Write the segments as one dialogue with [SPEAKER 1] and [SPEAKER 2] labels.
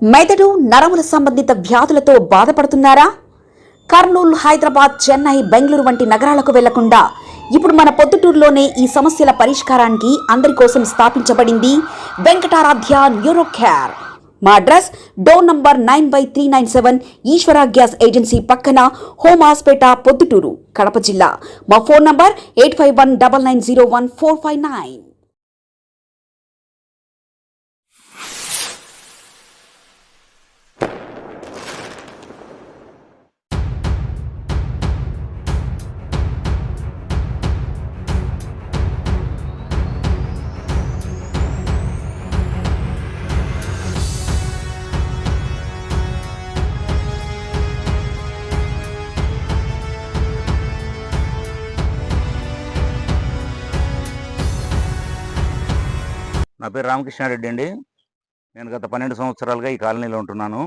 [SPEAKER 1] మెదడు నరముల సంబంధిత వ్యాధులతో బాధపడుతున్నారా? కర్నూలు, హైదరాబాద్, చెన్నై, బెంగళూరు వంటి నగరాలకు వెళ్లకుండా ఇప్పుడు మన పొద్దుటూరులోనే ఈ సమస్యల పరిష్కారానికి అందరి కోసం స్థాపించబడింది వెంకటారాధ్య న్యూరో కేర్. మా అడ్రస్ డోర్ నంబర్ 9/397 ఈశ్వర గ్యాస్ ఏజెన్సీ పక్కన, హోమాస్పేట, పొద్దుటూరు, కడప జిల్లా. మా ఫోన్ నంబర్ 8519901459.
[SPEAKER 2] నా పేరు రామకృష్ణారెడ్డి అండి. నేను గత 12 సంవత్సరాలుగా ఈ కాలనీలో ఉంటున్నాను.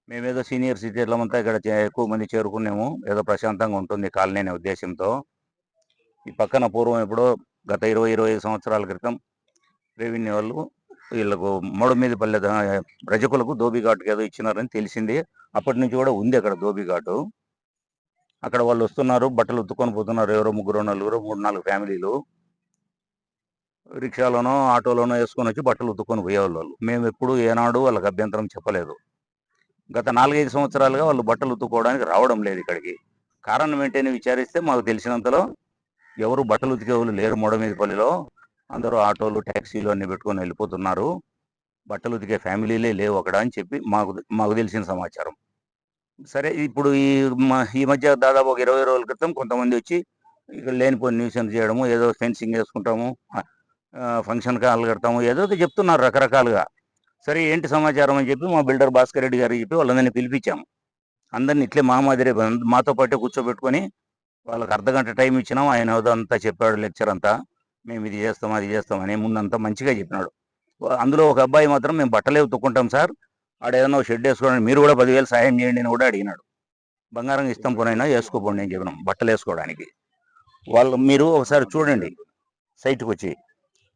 [SPEAKER 2] మేమేదో సీనియర్ సిటిజన్లమంతా ఇక్కడ ఎక్కువ మంది చేరుకున్నాము, ఏదో ప్రశాంతంగా ఉంటుంది కాలనీ అనే ఉద్దేశంతో. ఈ పక్కన పూర్వం ఎప్పుడో గత 20-25 సంవత్సరాల క్రితం రెవెన్యూ వాళ్ళు వీళ్ళకు మోడమీదిపల్లె రజకులకు ధోబీఘాటుకి ఏదో ఇచ్చినారని తెలిసింది. అప్పటి నుంచి కూడా ఉంది అక్కడ ధోబీఘాటు. అక్కడ వాళ్ళు వస్తున్నారు, బట్టలు ఉత్తుకొని పోతున్నారు, ఎవరో 3-4 3-4 ఫ్యామిలీలు రిక్షాలోనో ఆటోలోనో వేసుకొని వచ్చి బట్టలు ఉత్తుకొని పోయేవాళ్ళు. మేము ఎప్పుడు ఏనాడు వాళ్ళకి అభ్యంతరం చెప్పలేదు. గత 4-5 సంవత్సరాలుగా వాళ్ళు బట్టలు ఉత్తుకోవడానికి రావడం లేదు ఇక్కడికి. కారణం ఏంటని విచారిస్తే మాకు తెలిసినంతలో ఎవరు బట్టలు ఉతికే వాళ్ళు లేరు మోడమీదిపల్లిలో. అందరూ ఆటోలు, ట్యాక్సీలు అన్ని పెట్టుకొని వెళ్ళిపోతున్నారు, బట్టలు ఉతికే ఫ్యామిలీలే లేవు అక్కడ అని చెప్పి మాకు తెలిసిన సమాచారం. సరే, ఇప్పుడు ఈ మధ్య దాదాపు ఒక 20 రోజుల క్రితం కొంతమంది వచ్చి ఇక్కడ లేనిపోయిన న్యూసెన్స్ చేయడము, ఏదో ఫెన్సింగ్ వేసుకుంటాము, ఫంక్షన్ హాల్ కడతాము, ఏదో చెప్తున్నారు రకరకాలుగా. సరే, ఏంటి సమాచారం అని చెప్పి మా బిల్డర్ భాస్కర్ రెడ్డి గారికి చెప్పి వాళ్ళందరినీ పిలిపించాము. అందరిని ఇట్లే మాదిరే మాతో పాటే కూర్చోబెట్టుకొని వాళ్ళకి అర్ధగంట టైం ఇచ్చినాం. ఆయన ఏదో అంతా చెప్పాడు, లెక్చర్ అంతా. మేము ఇది చేస్తాం, అది చేస్తామని ముందంతా మంచిగా చెప్పినాడు. అందులో ఒక అబ్బాయి మాత్రం మేము బట్టలే ఉతుక్కుంటాం సార్, ఆడేదన్నా షెడ్ వేసుకోవడానికి మీరు కూడా 10,000 సాయం చేయండి అని కూడా అడిగినాడు. బంగారం ఇస్తాం పోనైనా వేసుకోపోండి అని చెప్పినాం బట్టలు వేసుకోవడానికి. మీరు ఒకసారి చూడండి సైట్కి వచ్చి.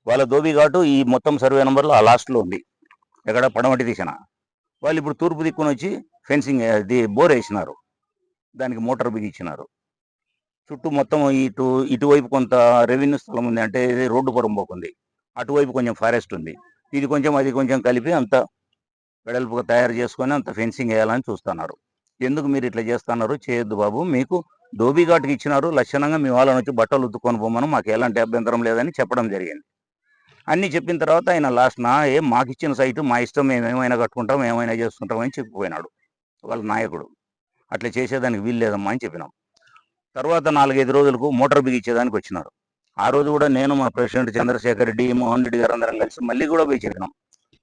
[SPEAKER 2] వాళ్ళ ధోబీఘాటు ఈ మొత్తం సర్వే నెంబర్లో ఆ లాస్ట్లో ఉంది, ఎక్కడ పడమటి దిశన. వాళ్ళు ఇప్పుడు తూర్పు దిక్కున వచ్చి ఫెన్సింగ్ బోర్ వేసినారు, దానికి మోటార్ బిగించినారు. చుట్టూ మొత్తం ఇటువైపు కొంత రెవెన్యూ స్థలం ఉంది, అంటే రోడ్డు పొరంపోకుంది. అటువైపు కొంచెం ఫారెస్ట్ ఉంది. ఇది కొంచెం అది కొంచెం కలిపి అంత వెడల్పుగా తయారు చేసుకొని అంత ఫెన్సింగ్ వేయాలని చూస్తున్నారు. ఎందుకు మీరు ఇట్లా చేస్తున్నారు? చేయొద్దు బాబు, మీకు ధోబీఘాటుకి ఇచ్చినారు, లక్షణంగా మీ వాళ్ళని వచ్చి బట్టలు ఉత్తుకొని పోమను, మాకు ఎలాంటి అభ్యంతరం లేదని చెప్పడం జరిగింది. అన్నీ చెప్పిన తర్వాత ఆయన లాస్ట్న మాకు ఇచ్చిన సైటు మా ఇష్టం, మేము ఏమైనా కట్టుకుంటాం, ఏమైనా చేసుకుంటాం అని చెప్పిపోయినాడు వాళ్ళ నాయకుడు. అట్లా చేసేదానికి వీలు లేదమ్మా అని చెప్పినాం. తర్వాత 4-5 రోజులకు మోటార్ బిగించేదానికి వచ్చినారు. ఆ రోజు కూడా నేను, మా ప్రెసిడెంట్ చంద్రశేఖర్ రెడ్డి, మోహన్ రెడ్డి గారు అందరం కలిసి మళ్ళీ కూడా పోయి చెప్పినాం,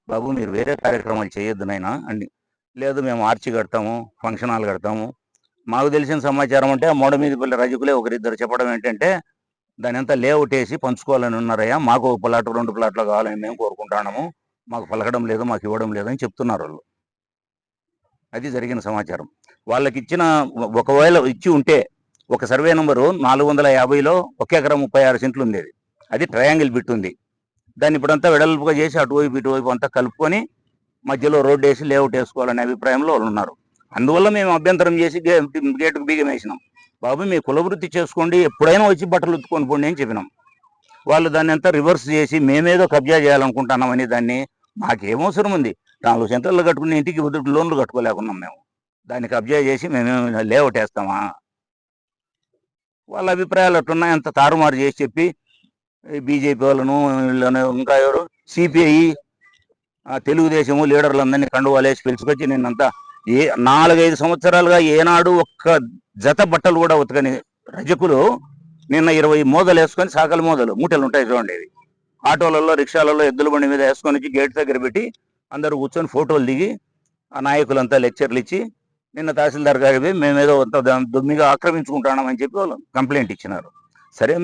[SPEAKER 2] బాబు మీరు వేరే కార్యక్రమాలు చేయొద్దు నాయనా అని. లేదు, మేము ఆర్చి కడతాము, ఫంక్షన్ హాల్ కడతాము. మాకు తెలిసిన సమాచారం అంటే ఆ మోడమీదిపల్లి రజకులే ఒకరిద్దరు చెప్పడం ఏంటంటే, దాని అంతా లేఅవుట్ వేసి పంచుకోవాలని ఉన్నారయ్యా, మాకు 1 ప్లాట్ 2 ప్లాట్లు కావాలని మేము కోరుకుంటున్నాము, మాకు పలకడం లేదు, మాకు ఇవ్వడం లేదని చెప్తున్నారు వాళ్ళు. అది జరిగిన సమాచారం. వాళ్ళకి ఇచ్చిన, ఒకవేళ ఇచ్చి ఉంటే ఒక సర్వే నెంబరు 450లో 1 ఎకరం 36 సెంట్లు ఉండేది. అది ట్రయాంగిల్ బిట్ ఉంది. దాన్ని ఇప్పుడంతా వెడల్పుగా చేసి అటువైపు ఇటువైపు అంతా కలుపుకొని మధ్యలో రోడ్డు వేసి లేఅవుట్ వేసుకోవాలనే అభిప్రాయంలో వాళ్ళు ఉన్నారు. అందువల్ల మేము అభ్యంతరం చేసి గేటుకు బీగం వేసినాం. బాబు మీ కులవృత్తి చేసుకోండి, ఎప్పుడైనా వచ్చి బట్టలు ఉత్తుకొని పోండి అని చెప్పినాం. వాళ్ళు దాన్ని అంతా రివర్స్ చేసి మేమేదో కబ్జా చేయాలనుకుంటున్నామని, దాన్ని మాకేమవసరం ఉంది, 4 సెంటర్లు కట్టుకుని ఇంటికి లోన్లు కట్టుకోలేకున్నాం మేము, దాన్ని కబ్జా చేసి మేమేమో లేఅవుట్ వేస్తామా? వాళ్ళ అభిప్రాయాలు అట్టున్నాయి, అంత తారుమారు చేసి చెప్పి బీజేపీ వాళ్ళను, ఇంకా ఎవరు సిపిఐ, తెలుగుదేశము లీడర్లందరినీ కండువాలేసి పిలుచుకొచ్చి నిన్నంతా 4-5 సంవత్సరాలుగా ఏనాడు ఒక్క జత బట్టలు కూడా ఉతకని రజకులు నిన్న 20 మోదలు వేసుకొని, సాకల మోదలు మూటలు ఉంటాయి చూడండి, ఆటోలలో, రిక్షాలలో, ఎద్దుల బండి మీద వేసుకొని వచ్చి గేట్ దగ్గర పెట్టి అందరూ కూర్చొని ఫోటోలు దిగి ఆ నాయకులంతా లెక్చర్లు ఇచ్చి నిన్న తహసీల్దార్ గారికి మేమేదో దుమ్మిగా ఆక్రమించుకుంటున్నామని చెప్పి వాళ్ళు కంప్లైంట్ ఇచ్చినారు. సరే,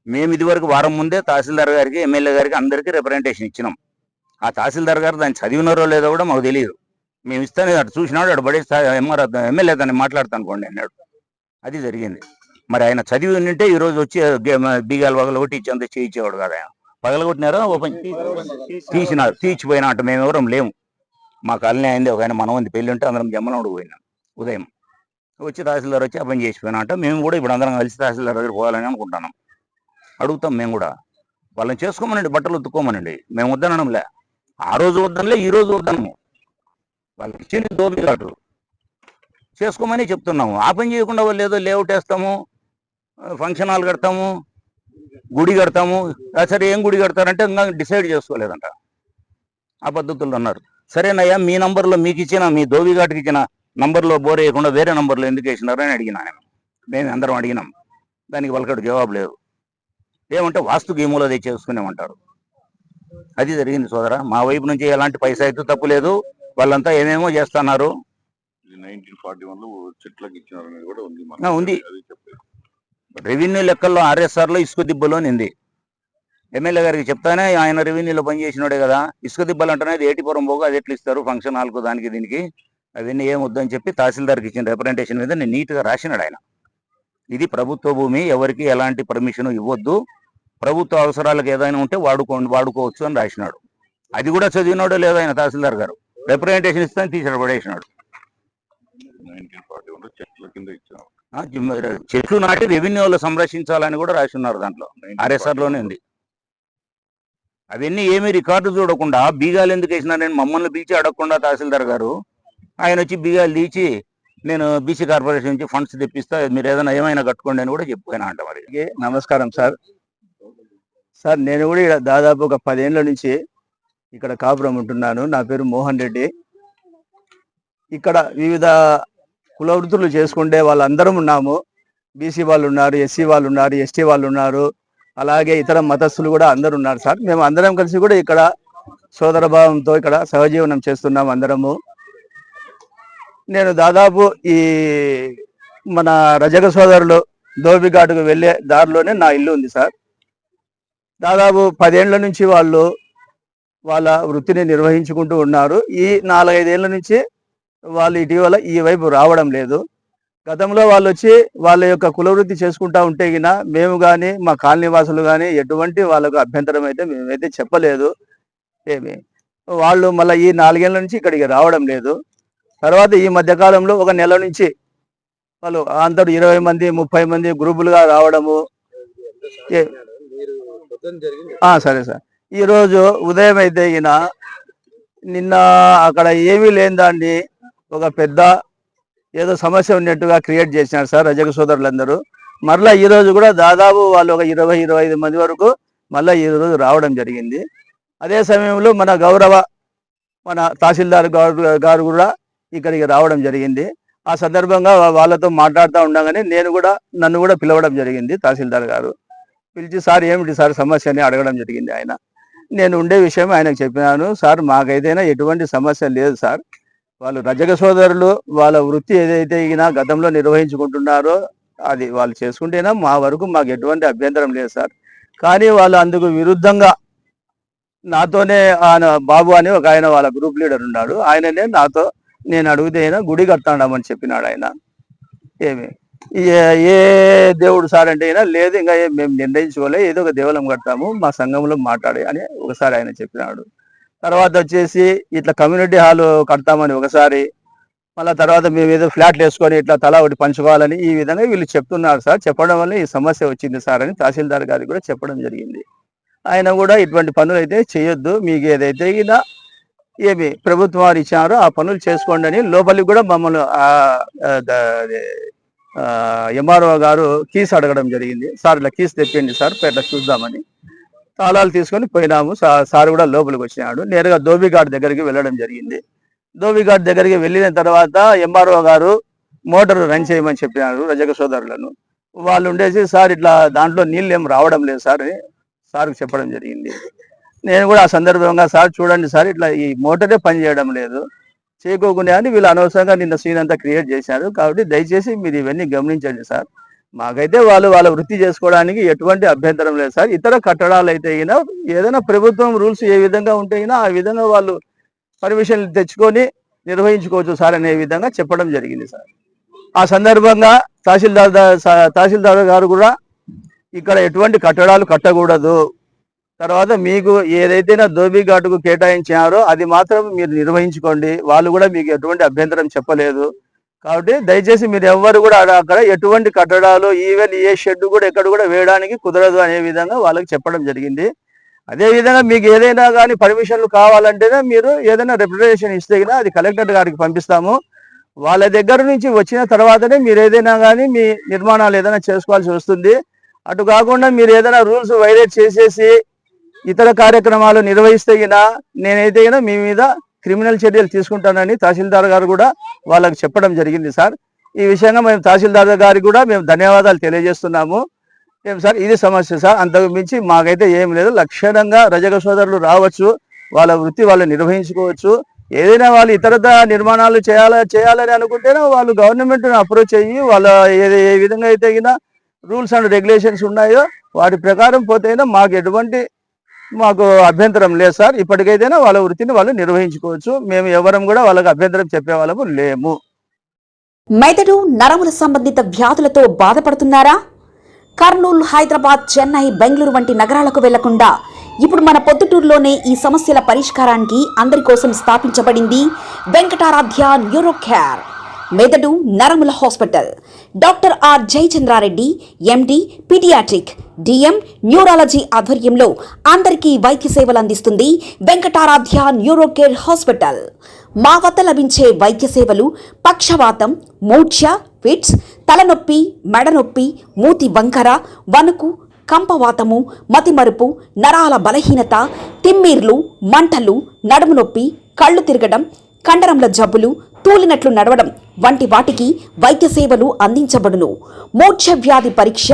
[SPEAKER 2] మేము ఇదివరకు వారం ముందే తహసీల్దార్ గారికి, ఎమ్మెల్యే గారికి అందరికీ రిప్రజెంటేషన్ ఇచ్చినాం. ఆ తహసీల్దార్ గారు దాన్ని చదివినారో లేదో కూడా మాకు తెలియదు. మేము ఇస్తానే అటు చూసినాడు, అటు బడి ఎమ్మెల్యే దాన్ని మాట్లాడతాను అనుకోండి అన్నాడు. అది జరిగింది. మరి ఆయన చదివి ఉంటే ఈరోజు వచ్చి బీగాలు పగలగొట్టి ఇచ్చేంత చేయించేవాడు కదా. ఆయన పగలగొట్టినారా? ఓపెన్ తీసినారు, తీసిపోయినా అంటే మేము ఎవరం లేము. మా కాలనీ అయింది ఒక ఆయన మనవంది పెళ్లి ఉంటే అందరం జమ్మలమడుగు పోయినాం ఉదయం. వచ్చి తహసీల్దార్ వచ్చి ఆ పని చేసిపోయినా అంటే మేము కూడా ఇప్పుడు అందరం కలిసి తహసీల్దార్ దగ్గర పోవాలని అనుకుంటున్నాం. అడుగుతాం మేము కూడా, వాళ్ళని చేసుకోమనండి, బట్టలు ఉతుక్కోమనండి, మేము వద్దనడంలే. ఆ రోజు వద్దనులే, ఈ రోజు వద్దనము. వాళ్ళకి ఇచ్చింది దోపిఘాటు చేసుకోమని చెప్తున్నాము. ఆ పని చేయకుండా వాళ్ళు ఏదో లేఅవుట్ వేస్తాము, ఫంక్షన్ హాల్ కడతాము, గుడి కడతాము. సరే ఏం గుడి కడతారంటే ఇంకా డిసైడ్ చేసుకోలేదంట. ఆ పద్ధతుల్లో ఉన్నారు. సరేనయ్యా, మీ నంబర్లో మీకు ఇచ్చిన, మీ దోవిఘాటుకి ఇచ్చిన నంబర్లో బోర్ వేయకుండా వేరే నంబర్లో ఎందుకు వేసినారని అడిగినా నేను. మేము అందరం అడిగినాం. దానికి వాళ్ళకి జవాబు లేదు. ఏమంటే వాస్తు గేములో తెచ్చేసుకునేమంటారు. అది జరిగింది సోదరా. మా వైపు నుంచి ఎలాంటి పైసా అయితే తప్పు లేదు. వాళ్ళంతా ఏమేమో చేస్తున్నారు.
[SPEAKER 3] 1941లో చెట్లకు ఇచ్చినారనేది కూడా ఉంది.
[SPEAKER 2] ఉంది. రెవెన్యూ లెక్కల్లో ఆర్ఎస్ఆర్లో ఇసుక దిబ్బలో ఉంది. ఎమ్మెల్యే గారికి చెప్తానే ఆయన రెవెన్యూలో పనిచేసినాడే కదా. ఇసుక దిబ్బలు అంటేనే ఏటిపురం పోగా అది ఎట్లు ఇస్తారు ఫంక్షన్ హాల్కు, దానికి దీనికి అవన్నీ ఏం వద్దని చెప్పి తహసీల్దార్కి ఇచ్చిన రిప్రజెంటేషన్ మీద నేను నీట్గా రాసినాడు ఆయన. ఇది ప్రభుత్వ భూమి, ఎవరికి ఎలాంటి పర్మిషన్ ఇవ్వద్దు, ప్రభుత్వ అవసరాలకు ఏదైనా ఉంటే వాడుకోవచ్చు అని రాసినాడు. అది కూడా చదివినాడో లేదో ఆయన తహసీల్దార్ గారు. రిప్రజెంటేషన్ ఇస్తాను తీసి పడేసినాడు.
[SPEAKER 3] 1941లో చెట్ల కింద ఇచ్చారు.
[SPEAKER 2] చెట్లు నాటి రెవెన్యూలో సంరక్షించాలని కూడా రాసి ఉన్నారు దాంట్లో. ఆర్ఎస్ఆర్లోనే ఉంది. అవన్నీ ఏమీ రికార్డు చూడకుండా బీగాలు ఎందుకు వేసినారని మమ్మల్ని పిలిచి అడగకుండా తహసీల్దార్ గారు ఆయన వచ్చి బీగాలు తీసి నేను బీసీ కార్పొరేషన్ నుంచి ఫండ్స్ తెప్పిస్తా, మీరు ఏదైనా ఏమైనా కట్టుకోండి అని కూడా చెప్పిపోయినా అంట. మరి
[SPEAKER 4] నమస్కారం సార్. సార్ నేను కూడా ఇక్కడ దాదాపు ఒక 10 ఏళ్ల నుంచి ఇక్కడ కాపురం ఉంటున్నాను. నా పేరు మోహన్ రెడ్డి. ఇక్కడ వివిధ కుల వృత్తులు చేసుకుంటే వాళ్ళందరం ఉన్నాము. బీసీ వాళ్ళు ఉన్నారు, ఎస్సీ వాళ్ళు ఉన్నారు, ఎస్టీ వాళ్ళు ఉన్నారు, అలాగే ఇతర మతస్థులు కూడా అందరు ఉన్నారు సార్. మేము అందరం కలిసి కూడా ఇక్కడ సోదర భావంతో ఇక్కడ సహజీవనం చేస్తున్నాం అందరము. నేను దాదాపు ఈ మన రజక సోదరులు దోబిఘాటుకు వెళ్ళే దారిలోనే నా ఇల్లు ఉంది సార్. దాదాపు 10 ఏళ్ల నుంచి వాళ్ళు వాళ్ళ వృత్తిని నిర్వహించుకుంటూ ఉన్నారు. ఈ 4-5 ఏళ్ల నుంచి వాళ్ళు ఇటీవల ఈ వైపు రావడం లేదు. గతంలో వాళ్ళు వచ్చి వాళ్ళ యొక్క కులవృత్తి చేసుకుంటా ఉంటే గిన మేము కానీ మా కాలనీ వాసులు కానీ ఎటువంటి వాళ్ళకు అభ్యంతరం అయితే మేమైతే చెప్పలేదు. వాళ్ళు మళ్ళీ ఈ 4 ఏళ్ల నుంచి ఇక్కడికి రావడం లేదు. తర్వాత ఈ మధ్యకాలంలో ఒక నెల నుంచి వాళ్ళు అందరూ 20 మంది 30 మంది గ్రూపులుగా రావడము. సరే సార్. ఈరోజు ఉదయం అయితే గిన నిన్న అక్కడ ఏమీ లేని దాన్ని ఒక పెద్ద ఏదో సమస్య ఉన్నట్టుగా క్రియేట్ చేసినారు సార్ రజక సోదరులందరూ. మరలా ఈరోజు కూడా దాదాపు వాళ్ళు ఒక 20-25 మంది వరకు మళ్ళీ ఈరోజు రావడం జరిగింది. అదే సమయంలో మన తహసీల్దార్ గారు కూడా ఇక్కడికి రావడం జరిగింది. ఆ సందర్భంగా వాళ్ళతో మాట్లాడుతూ ఉండగానే నన్ను కూడా పిలవడం జరిగింది తహసీల్దార్ గారు. పిలిచి సార్ ఏమిటి సార్ సమస్య అని అడగడం జరిగింది. నేను ఉండే విషయం ఆయనకు చెప్పినాను. సార్ మాకైతేనా ఎటువంటి సమస్య లేదు సార్. వాళ్ళు రజక సోదరులు వాళ్ళ వృత్తి ఏదైతే గతంలో నిర్వహించుకుంటున్నారో అది వాళ్ళు చేసుకుంటేనా మా వరకు మాకు ఎటువంటి అభ్యంతరం లేదు సార్. కానీ వాళ్ళు అందుకు విరుద్ధంగా నాతోనే ఆయన బాబు అని ఒక ఆయన వాళ్ళ గ్రూప్ లీడర్ ఉన్నాడు. ఆయననే నాతో నేను అడిగితే అయినా గుడి కడతాడమని చెప్పినాడు ఆయన. ఏ దేవుడు సార్ అంటే అయినా లేదు, ఇంకా మేము నిర్ణయించుకోలే, ఏదో ఒక దేవాలయం కడతాము మా సంఘంలో మాట్లాడే అని ఒకసారి ఆయన చెప్పినాడు. తర్వాత వచ్చేసి ఇట్లా కమ్యూనిటీ హాల్ కడతామని ఒకసారి, మళ్ళీ తర్వాత మేము ఏదో ఫ్లాట్లు వేసుకొని ఇట్లా తలా ఒకటి పంచుకోవాలని ఈ విధంగా వీళ్ళు చెప్తున్నారు సార్. చెప్పడం వల్ల ఈ సమస్య వచ్చింది సార్ అని తహసీల్దార్ గారికి కూడా చెప్పడం జరిగింది. ఆయన కూడా ఇటువంటి పనులు అయితే చేయొద్దు, మీకు ఏదైతే ఏమి ప్రభుత్వం వారు ఇచ్చారో ఆ పనులు చేసుకోండి అని లోపలికి కూడా మమ్మల్ని ఎంఆర్ఓ గారు కీస్ అడగడం జరిగింది. సార్ ఇట్లా కీస్ తెప్పిండి సార్ ఇట్లా చూద్దామని తాళాలు తీసుకొని పోయినాము. సార్ కూడా లోపలికి వచ్చినాడు. నేరుగా దోబిఘాట్ దగ్గరికి వెళ్ళడం జరిగింది. దోబిఘాట్ దగ్గరికి వెళ్ళిన తర్వాత ఎంఆర్ఓ గారు మోటార్ రన్ చేయమని చెప్పినారు రజక సోదరులను. వాళ్ళు ఉండేసి సార్ ఇట్లా దాంట్లో నీళ్ళు ఏం రావడం లేదు సార్ అని సార్కి చెప్పడం జరిగింది. నేను కూడా ఆ సందర్భంగా సార్ చూడండి సార్ ఇట్లా ఈ మోటారే పని చేయడం లేదు, చేయకోకుండా అని వీళ్ళు అనవసరంగా నిన్న సీన్ అంతా క్రియేట్ చేశారు. కాబట్టి దయచేసి మీరు ఇవన్నీ గమనించండి సార్. మాకైతే వాళ్ళ వృత్తి చేసుకోవడానికి ఎటువంటి అభ్యంతరం లేదు సార్. ఇతర కట్టడాలు అయితే ఏదైనా ప్రభుత్వం రూల్స్ ఏ విధంగా ఉంటే ఆ విధంగా వాళ్ళు పర్మిషన్లు తెచ్చుకొని నిర్వహించుకోవచ్చు సార్ అనే విధంగా చెప్పడం జరిగింది సార్. ఆ సందర్భంగా తహసీల్దార్ గారు కూడా ఇక్కడ ఎటువంటి కట్టడాలు కట్టకూడదు, తర్వాత మీకు ఏదైతే నా ధోబీ ఘాటుకు కేటాయించారో అది మాత్రం మీరు నిర్వహించుకోండి. వాళ్ళు కూడా మీకు ఎటువంటి అభ్యంతరం చెప్పలేదు. కాబట్టి దయచేసి మీరు ఎవ్వరు కూడా అక్కడ ఎటువంటి కట్టడాలు ఈవెన్ ఏ షెడ్ కూడా ఎక్కడ కూడా వేయడానికి కుదరదు అనే విధంగా వాళ్ళకి చెప్పడం జరిగింది. అదే విధంగా మీకు ఏదైనా కానీ పర్మిషన్లు కావాలంటేనే మీరు ఏదైనా రిప్రజెంటేషన్ ఇస్తే కదా అది కలెక్టర్ గారికి పంపిస్తాము. వాళ్ళ దగ్గర నుంచి వచ్చిన తర్వాతనే మీరు ఏదైనా కానీ మీ నిర్మాణాలు ఏదైనా చేసుకోవాల్సి వస్తుంది. అటు కాకుండా మీరు ఏదైనా రూల్స్ వైలేట్ చేసేసి ఇతర కార్యక్రమాలు నిర్వహిస్తే గినా నేనైతే గినా మీ మీద క్రిమినల్ చర్యలు తీసుకుంటానని తహసీల్దార్ గారు కూడా వాళ్ళకి చెప్పడం జరిగింది సార్. ఈ విషయంగా మేము తహసీల్దార్ గారికి కూడా మేము ధన్యవాదాలు తెలియజేస్తున్నాము. ఏం సార్ ఇది సమస్య సార్, అంతకు మించి మాకైతే ఏం లేదు. లక్షణంగా రజక సోదరులు రావచ్చు, వాళ్ళ వృత్తి వాళ్ళు నిర్వహించుకోవచ్చు. ఏదైనా వాళ్ళు ఇతరత నిర్మాణాలు చేయాలని అనుకుంటేనే వాళ్ళు గవర్నమెంట్ని అప్రోచ్ అయ్యి వాళ్ళ ఏ విధంగా అయితే గినా రూల్స్ అండ్ రెగ్యులేషన్స్ ఉన్నాయో వాటి ప్రకారం పోతేనే మాకు అభ్యంతరం లేదు సార్. ఇప్పటికైతేనే వాళ్ళ వృత్తిని వాళ్ళు నిర్వహించుకోవచ్చు. మేము ఎవరం కూడా వాళ్ళకి అభ్యంతరం చెప్పే వాళ్ళము లేము.
[SPEAKER 1] మెదడు నరముల సంబంధిత వ్యాధులతో బాధపడుతున్నారా? కర్నూలు, హైదరాబాద్, చెన్నై, బెంగళూరు వంటి నగరాలకు వెళ్లకుండా ఇప్పుడు మన పొద్దుటూరులోనే ఈ సమస్యల పరిష్కారానికి అందరి కోసం స్థాపించబడింది వెంకటారాధ్య న్యూరో కేర్ మెదడు నరముల hospital. Doctor R Jayachandrareddy, MD, paediatric, DM, neurology ఆధ్వర్యంలో అందరికీ వైద్య సేవలు అందిస్తుంది వెంకటారాధ్య న్యూరో కేర్ హాస్పిటల్. మా వద్ద లభించే వైద్య సేవలు పక్షవాతం, మూర్ఛ, ఫిట్స్, తలనొప్పి, మెడనొప్పి, మూతి వంకర, వణుకు, కంపవాతము, మతిమరుపు, నరాల బలహీనత, తిమ్మిర్లు, మంటలు, నడుము నొప్పి, కళ్ళు తిరగడం, కండరంల జబ్బులు, తూలినట్లు నడవడం వంటి వాటికి వైద్య సేవలు అందించబడును. మూర్ఛ వ్యాధి పరీక్ష,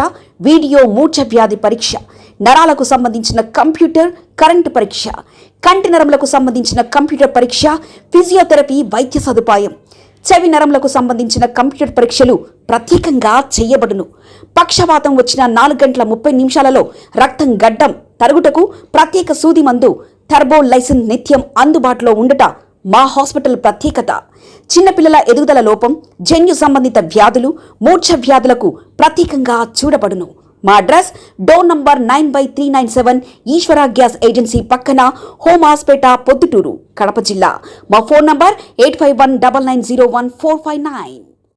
[SPEAKER 1] వీడియో మూర్ఛ వ్యాధి పరీక్ష, నరాలకు సంబంధించిన కంప్యూటర్ కరెంటు పరీక్ష, కంటి నరములకు సంబంధించిన కంప్యూటర్ పరీక్ష, ఫిజియోథెరపీ వైద్య సదుపాయం, చెవి నరములకు సంబంధించిన కంప్యూటర్ పరీక్షలు ప్రత్యేకంగా చేయబడును. పక్షవాతం వచ్చిన 4 గంటల 30 నిమిషాలలో రక్తం గడ్డం తరుగుటకు ప్రత్యేక సూది మందు థర్బోలైసిన్ నిత్యం అందుబాటులో ఉండట మా హాస్పిటల్ ప్రత్యేకత. చిన్నపిల్లల ఎదుగుదల లోపం, జన్యు సంబంధిత వ్యాధులు, మూర్ఛ వ్యాధులకు ప్రత్యేకంగా చూడబడును. మా అడ్రస్ డోర్ నంబర్ 9/397 ఈశ్వర గ్యాస్ ఏజెన్సీ పక్కన, హోమాస్పేట, పొద్దుటూరు, కడప జిల్లా. మా ఫోన్ నంబర్ 8519901459.